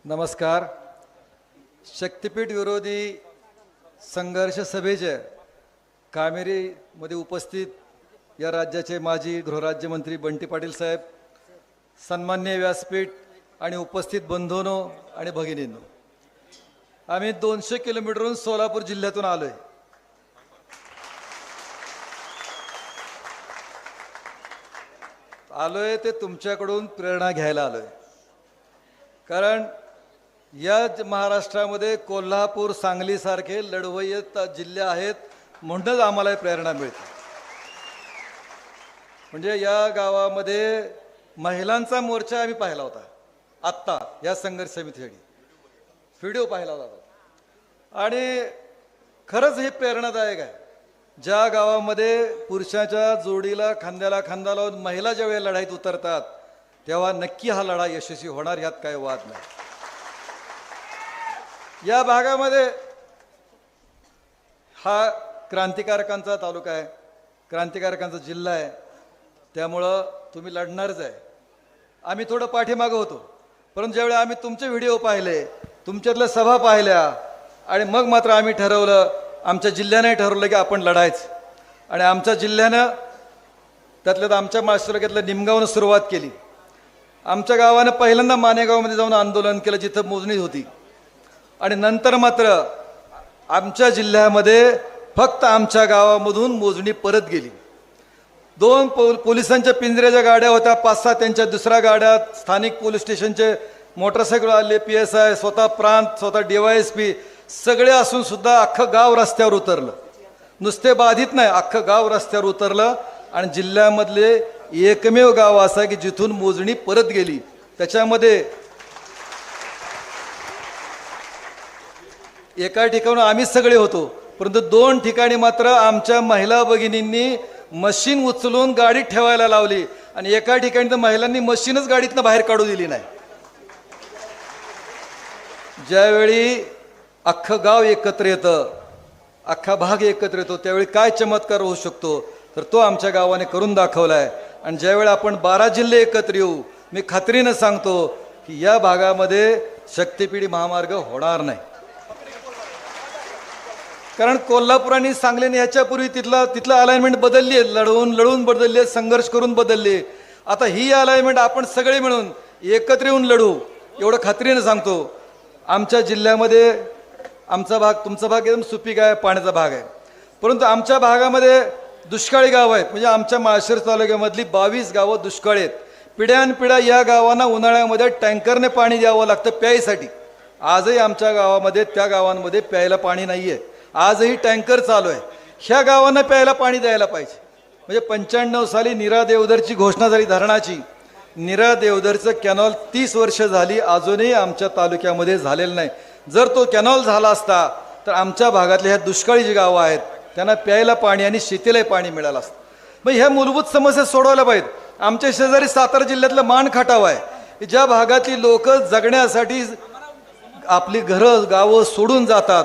नमस्कार. शक्तीपीठ विरोधी संघर्ष सभेच्या कामेरीमध्ये उपस्थित या राज्याचे माजी गृहराज्यमंत्री बंटी पाटील साहेब, सन्माननीय व्यासपीठ आणि उपस्थित बंधूंनो आणि भगिनींनो, आम्ही 200 किलोमीटरहून सोलापूर जिल्ह्यातून आलोय. ते तुमच्याकडून प्रेरणा घ्यायला आलोय. कारण या महाराष्ट्रामध्ये कोल्हापूर, सांगली सारखे लढवय्ये जिल्हे आहेत, म्हणूनच आम्हाला प्रेरणा मिळते. म्हणजे या गावामध्ये महिलांचा मोर्चा आम्ही पाहिला होता. आत्ता या संघर्ष समितीसाठी व्हिडिओ पाहिला होता आणि खरंच हे प्रेरणादायक आहे. ज्या गावामध्ये पुरुषाच्या जोडीला खांद्याला खांदा लावून महिला ज्यावेळी लढाईत उतरतात तेव्हा नक्की हा लढा यशस्वी होणार, यात काही वाद नाही. या भागामध्ये हा क्रांतिकारकांचा तालुका आहे, क्रांतिकारकांचा जिल्हा आहे, त्यामुळं तुम्ही लढणारच आहे. आम्ही थोडं पाठीमागं होतो, परंतु ज्यावेळी आम्ही तुमचे व्हिडिओ पाहिले, तुमच्यातल्या सभा पाहिल्या आणि मग मात्र आम्ही ठरवलं, आमच्या जिल्ह्याने ठरवलं की आपण लढायचं. आणि आमच्या जिल्ह्यानं त्यातल्या आमच्या तालुक्यातल्या निमगावनं सुरुवात केली. आमच्या गावानं पहिल्यांदा मानेगावमध्ये जाऊन आंदोलन केलं जिथं मोजणी होती. आणि नंतर मात्र आमच्या जिल्ह्यामध्ये फक्त आमच्या गावामधून मोजणी परत गेली. 2 पोलिसांच्या पिंजऱ्याच्या गाड्या होत्या, 5-6 त्यांच्या दुसऱ्या गाड्यात, स्थानिक पोलीस स्टेशनचे मोटरसायकल आले, PSI, स्वतः प्रांत, स्वतः DYSP सगळे असून सुद्धा अख्खं गाव रस्त्यावर उतरलं. नुसते बाधित नाही, अख्खं गाव रस्त्यावर उतरलं. आणि जिल्ह्यामधले एकमेव गाव असं आहे की जिथून मोजणी परत गेली. त्याच्यामध्ये एका ठिकाणी आम्ही सगळे होतो, परंतु 2 ठिकाणी मात्र आमच्या महिला भगिनींनी मशीन उचलून गाडीत ठेवायला लावली आणि एका ठिकाणी तर महिलांनी मशीनच गाडीतनं बाहेर काढू दिली नाही. ज्यावेळी अख्खं गाव एकत्र येतं, अख्खा भाग एकत्र येतो, त्यावेळी काय चमत्कार होऊ शकतो तर तो आमच्या गावाने करून दाखवलाय. आणि ज्यावेळी आपण 12 जिल्हे एकत्र येऊ, मी खात्रीनं सांगतो की या भागामध्ये शक्तीपीठ महामार्ग होणार नाही. कारण कोल्हापूर आणि सांगलीने ह्याच्यापूर्वी तिथलं अलाइनमेंट बदलली आहे, लढून बदलली आहे, संघर्ष करून बदलली. आता ही अलाइनमेंट आपण सगळे मिळून एकत्र येऊन लढू, एवढं खात्रीनं सांगतो. आमच्या जिल्ह्यामध्ये आमचा भाग, तुमचा भाग एकदम सुपीक आहे, पाण्याचा भाग आहे, परंतु आमच्या भागामध्ये दुष्काळी गाव आहेत. म्हणजे आमच्या माळशिरस तालुक्यामधली 22 गावं दुष्काळी आहेत. पिढ्यानपिढ्या या गावांना उन्हाळ्यामध्ये टँकरने पाणी द्यावं लागतं प्यायसाठी. आजही आमच्या गावामध्ये, त्या गावांमध्ये प्यायला पाणी नाही आहे. आजही टँकर चालू आहे. ह्या गावांना प्यायला पाणी द्यायला पाहिजे. म्हणजे 95 साली नीरा देवधरची घोषणा झाली धरणाची. नीरा देवधरचं कॅनॉल 30 वर्ष झाली, अजूनही आमच्या तालुक्यामध्ये झालेलं नाही. जर तो कॅनॉल झाला असता तर आमच्या भागातल्या ह्या दुष्काळी जी गावं आहेत त्यांना प्यायला पाणी आणि शेतीलाही पाणी मिळालं असतं. मग ह्या मूलभूत समस्या सोडवायला पाहिजेत. आमच्या शेजारी सातारा जिल्ह्यातलं मान खटाव आहे, ज्या भागातली लोक जगण्यासाठी आपली घरं गावं सोडून जातात,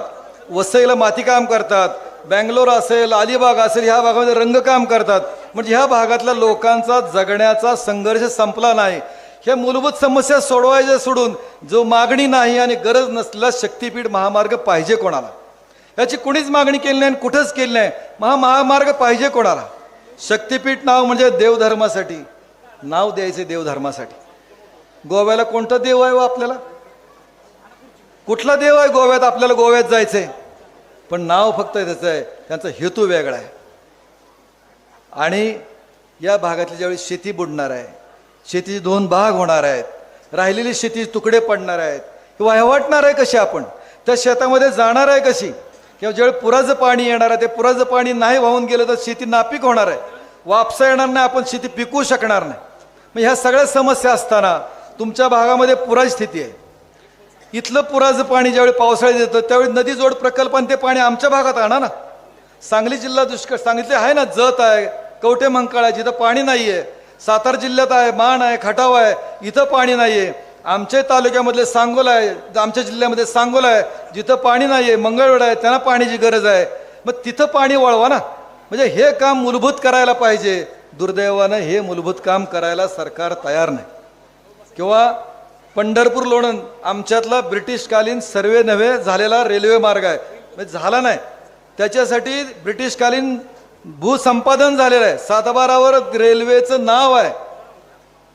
वसईला मातीकाम करतात, बँगलोर असेल, अलिबाग असेल, ह्या भागामध्ये रंगकाम करतात. म्हणजे ह्या भागातल्या लोकांचा जगण्याचा संघर्ष संपला नाही. ह्या मूलभूत समस्या सोडवायच्या सोडून जो मागणी नाही आणि गरज नसल्यास शक्तीपीठ महामार्ग पाहिजे कोणाला? याची कुणीच मागणी केली नाही, कुठंच केली नाही. महामार्ग पाहिजे कोणाला? शक्तीपीठ नाव म्हणजे देवधर्मासाठी नाव द्यायचे, देवधर्मासाठी. गोव्याला कोणता देव आहे व आपल्याला? कुठला देव आहे गोव्यात? आपल्याला गोव्यात जायचंय, पण नाव फक्त त्याचं आहे, त्यांचा हेतू वेगळा आहे. आणि या भागातली ज्यावेळी शेती बुडणार आहे, शेतीचे 2 भाग होणार आहेत, राहिलेली शेती तुकडे पडणार आहेत, वाहवाटणार आहे कशी? आपण त्या शेतामध्ये जाणार आहे कशी? किंवा ज्यावेळी पुराचं पाणी येणार आहे, ते पुराचं पाणी नाही वाहून गेलं तर शेती नापीक होणार आहे, वापसा येणार नाही, आपण शेती पिकवू शकणार नाही. मग ह्या सगळ्या समस्या असताना तुमच्या भागामध्ये पुराची स्थिती आहे. इथलं पुराचं पाणी ज्यावेळी पावसाळ्यात येतं त्यावेळी नदी जोड प्रकल्पाने ते पाणी आमच्या भागात आणा ना. सांगली जिल्हा दुष्काळ, सांगितले आहे ना, जत आहे, कवठे मंकाळ आहे, जिथं पाणी नाही आहे. सातारा जिल्ह्यात आहे, मान आहे, खटाव आहे, इथं पाणी नाही आहे. आमच्या तालुक्यामधले सांगोला आहे, आमच्या जिल्ह्यामध्ये सांगोला आहे, जिथं पाणी नाही आहे. मंगळवेढा आहे, त्यांना पाण्याची गरज आहे. मग तिथं पाणी वळवा ना. म्हणजे हे काम मूलभूत करायला पाहिजे. दुर्दैवानं हे मूलभूत काम करायला सरकार तयार नाही. किंवा पंढरपूर लोणंद आमच्यातला ब्रिटिशकालीन सर्वे नव्हे झालेला रेल्वे मार्ग आहे, म्हणजे झाला नाही. त्याच्यासाठी ब्रिटिशकालीन भूसंपादन झालेलं आहे, सातबारावर रेल्वेचं नाव आहे.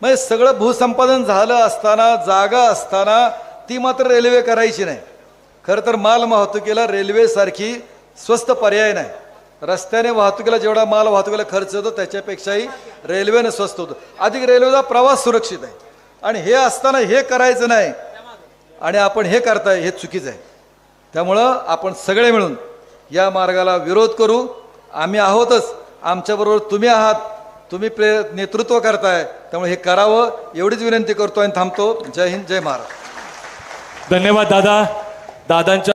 म्हणजे सगळं भूसंपादन झालं असताना, जागा असताना ती मात्र रेल्वे करायची नाही. खरं तर माल वाहतुकीला रेल्वेसारखी स्वस्त पर्याय नाही. रस्त्याने वाहतुकीला जेवढा माल वाहतुकीला खर्च होतो त्याच्यापेक्षाही रेल्वेनं स्वस्त होतो. अधिक रेल्वेचा प्रवास सुरक्षित आहे. आणि हे असताना हे करायचं नाही आणि आपण हे करताय हे चुकीचं आहे. त्यामुळं आपण सगळे मिळून या मार्गाला विरोध करू. आम्ही आहोतच, आमच्याबरोबर तुम्ही आहात, तुम्ही नेतृत्व करताय, त्यामुळे हे करावं एवढीच विनंती करतो आणि थांबतो. जय हिंद, जय महाराष्ट्र. धन्यवाद दादा. दादांच्या